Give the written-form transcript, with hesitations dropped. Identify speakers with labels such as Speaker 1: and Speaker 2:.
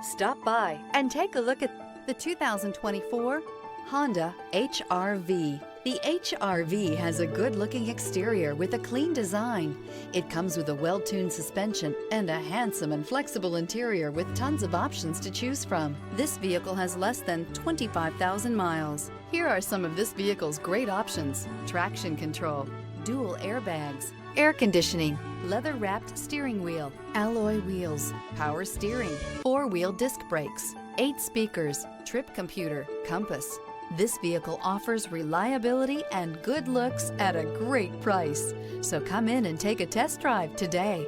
Speaker 1: Stop by and take a look at the 2024 Honda HR-V. The HR-V has a good-looking exterior with a clean design. It comes with a well-tuned suspension and a handsome and flexible interior with tons of options to choose from. This vehicle has less than 25,000 miles. Here are some of this vehicle's great options: traction control, dual airbags, air conditioning, leather-wrapped steering wheel, alloy wheels, power steering, four-wheel disc brakes, 8 speakers, trip computer, compass. This vehicle offers reliability and good looks at a great price. So come in and take a test drive today.